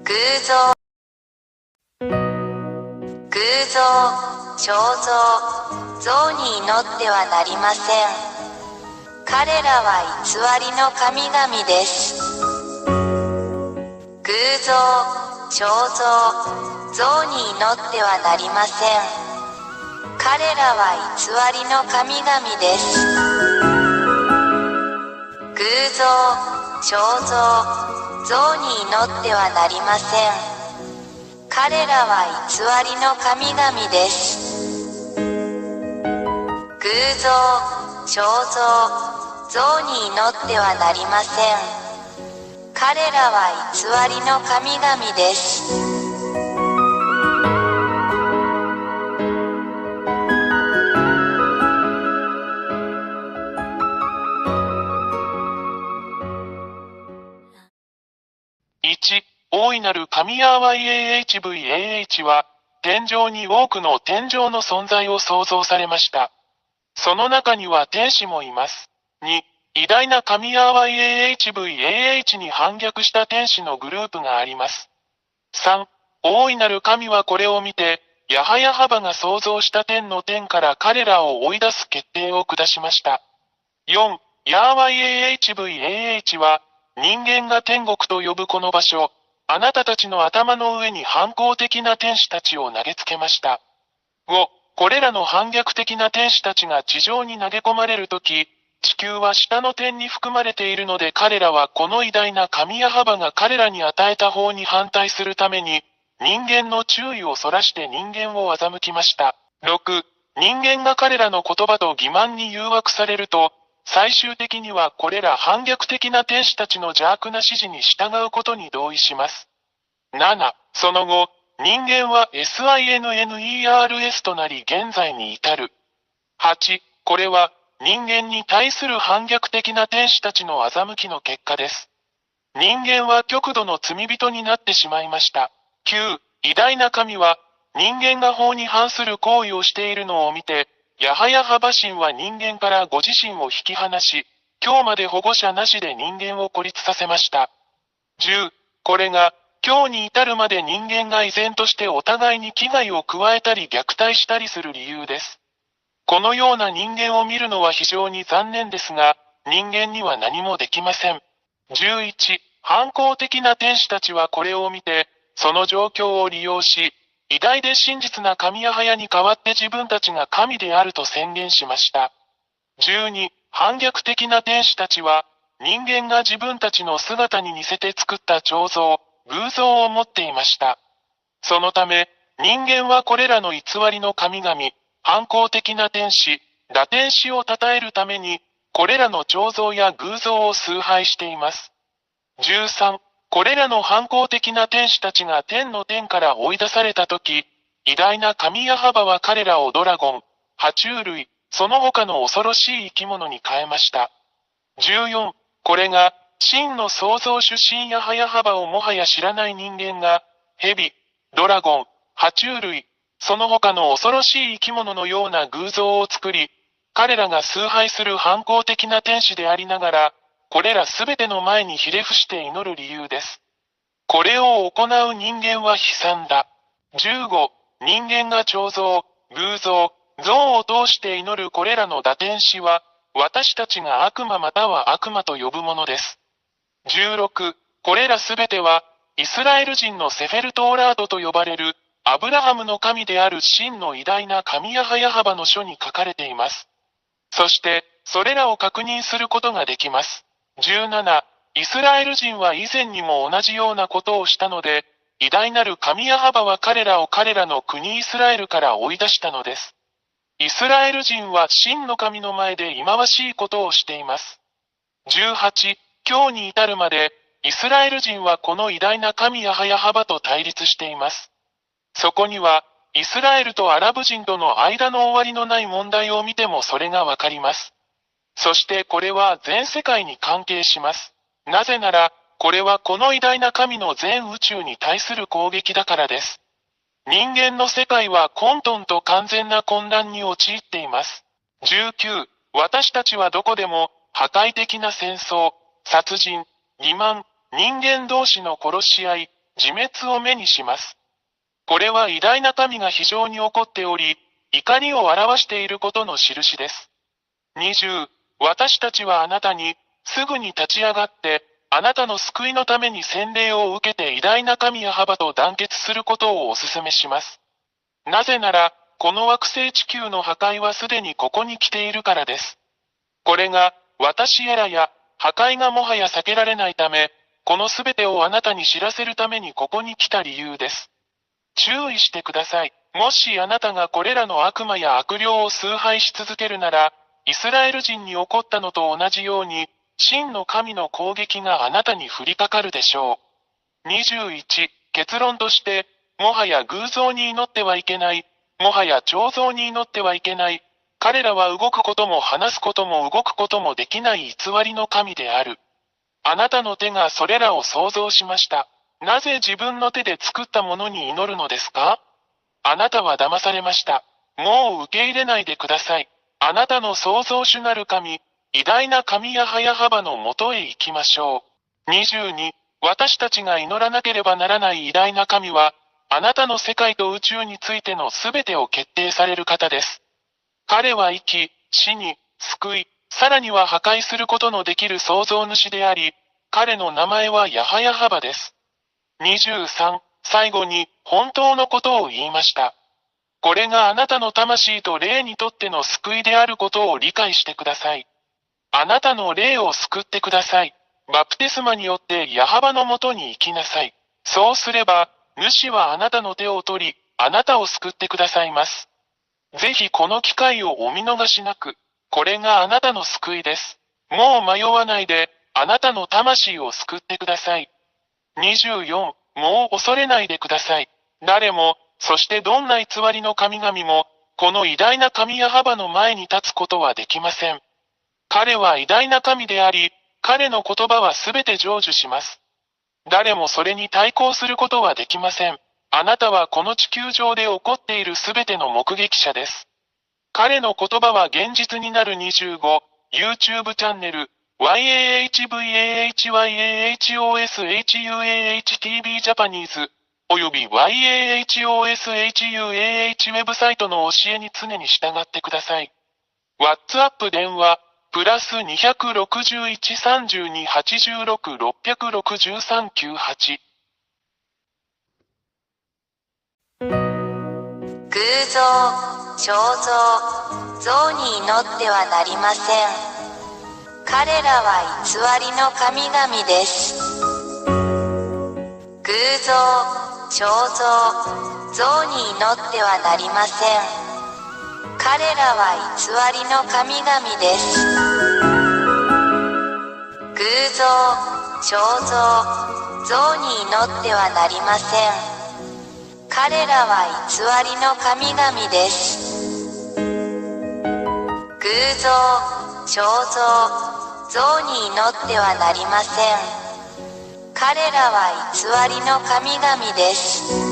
偶像、偶像、肖像、像に祈ってはなりません。彼らは偽りの神々です。偶像、肖像、像に祈ってはなりません。彼らは偽りの神々です。偶像、肖像、像に祈ってはなりません。彼らは偽りの神々です。偶像、肖像、像に祈ってはなりません。彼らは偽りの神々です。1、大いなる神ヤーワ YAHVAH は、天上に多くの天上の存在を創造されました。その中には天使もいます。2、偉大な神ヤーワ YAHVAH に反逆した天使のグループがあります。3、大いなる神はこれを見て、ヤハヤハバが創造した天の天から彼らを追い出す決定を下しました。4、ヤーワ YAHVAH は、人間が天国と呼ぶこの場所、あなたたちの頭の上に反抗的な天使たちを投げつけました。5、これらの反逆的な天使たちが地上に投げ込まれるとき、地球は下の天に含まれているので彼らはこの偉大な神ヤハバが彼らに与えた方に反対するために、人間の注意をそらして人間を欺きました。6、人間が彼らの言葉と欺瞞に誘惑されると、最終的にはこれら反逆的な天使たちの邪悪な指示に従うことに同意します。7、その後、人間は SINNERS となり現在に至る。8、これは人間に対する反逆的な天使たちの欺きの結果です。人間は極度の罪人になってしまいました。9、偉大な神は人間が法に反する行為をしているのを見て、ヤハヤハバ神は人間からご自身を引き離し、今日まで保護者なしで人間を孤立させました。10、これが、今日に至るまで人間が依然としてお互いに危害を加えたり虐待したりする理由です。このような人間を見るのは非常に残念ですが、人間には何もできません。11、反抗的な天使たちはこれを見て、その状況を利用し、偉大で真実な神ヤハヤに代わって自分たちが神であると宣言しました。12、反逆的な天使たちは、人間が自分たちの姿に似せて作った彫像、偶像を持っていました。そのため、人間はこれらの偽りの神々、反抗的な天使、堕天使を称えるために、これらの彫像や偶像を崇拝しています。13、これらの反抗的な天使たちが天の天から追い出されたとき、偉大な神ヤハバは彼らをドラゴン、爬虫類、その他の恐ろしい生き物に変えました。14、これが、真の創造主神ヤハヤハバをもはや知らない人間が、蛇、ドラゴン、爬虫類、その他の恐ろしい生き物のような偶像を作り、彼らが崇拝する反抗的な天使でありながら、これらすべての前にひれ伏して祈る理由です。これを行う人間は悲惨だ。15、人間が彫像、偶像、像を通して祈るこれらの堕天使は、私たちが悪魔または悪魔と呼ぶものです。16、これらすべては、イスラエル人のセフェルトーラードと呼ばれる、アブラハムの神である真の偉大な神ヤハヤハバの書に書かれています。そして、それらを確認することができます。17、イスラエル人は以前にも同じようなことをしたので、偉大なる神ヤハバは彼らを彼らの国イスラエルから追い出したのです。イスラエル人は真の神の前で忌まわしいことをしています。18、今日に至るまで、イスラエル人はこの偉大な神ヤハヤハバと対立しています。そこには、イスラエルとアラブ人との間の終わりのない問題を見てもそれがわかります。そしてこれは全世界に関係します。なぜなら、これはこの偉大な神の全宇宙に対する攻撃だからです。人間の世界は混沌と完全な混乱に陥っています。19、私たちはどこでも破壊的な戦争、殺人、欺瞞、人間同士の殺し合い、自滅を目にします。これは偉大な神が非常に怒っており、怒りを表していることの印です。20、私たちはあなたに、すぐに立ち上がって、あなたの救いのために洗礼を受けて偉大な神ヤハバと団結することをお勧めします。なぜなら、この惑星地球の破壊はすでにここに来ているからです。これが、私らや、破壊がもはや避けられないため、このすべてをあなたに知らせるためにここに来た理由です。注意してください。もしあなたがこれらの悪魔や悪霊を崇拝し続けるなら、イスラエル人に起こったのと同じように、真の神の攻撃があなたに降りかかるでしょう。21、結論として、もはや偶像に祈ってはいけない。もはや彫像に祈ってはいけない。彼らは動くことも話すことも動くこともできない偽りの神である。あなたの手がそれらを創造しました。なぜ自分の手で作ったものに祈るのですか？あなたは騙されました。もう受け入れないでください。あなたの創造主なる神、偉大な神ヤハヤハバのもとへ行きましょう。22、私たちが祈らなければならない偉大な神は、あなたの世界と宇宙についてのすべてを決定される方です。彼は生き、死に、救い、さらには破壊することのできる創造主であり、彼の名前はヤハヤハバです。23、最後に、本当のことを言いました。これがあなたの魂と霊にとっての救いであることを理解してください。あなたの霊を救ってください。バプテスマによってヤハバのもとに行きなさい。そうすれば、主はあなたの手を取り、あなたを救ってくださいます。ぜひこの機会をお見逃しなく。これがあなたの救いです。もう迷わないで、あなたの魂を救ってください。24、もう恐れないでください。誰も、そしてどんな偽りの神々も、この偉大な神ヤハバの前に立つことはできません。彼は偉大な神であり、彼の言葉はすべて成就します。誰もそれに対抗することはできません。あなたはこの地球上で起こっているすべての目撃者です。彼の言葉は現実になる25、YouTube チャンネル、YAHVAHYAHOSHUAHTV ジャパニーズ、および YAHOSHUAH ウェブサイトの教えに常に従ってください。WhatsApp 電話、プラス261-32-86-663-98。偶像、彫像、像に祈ってはなりません。彼らは偽りの神々です。偶像、彫像、像に祈ってはなりません。彼らは偽りの神々です。偶像、彫像、像に祈ってはなりません。彼らは偽りの神々です。偶像、彫像、像に祈ってはなりません。彼らは偽りの神々です。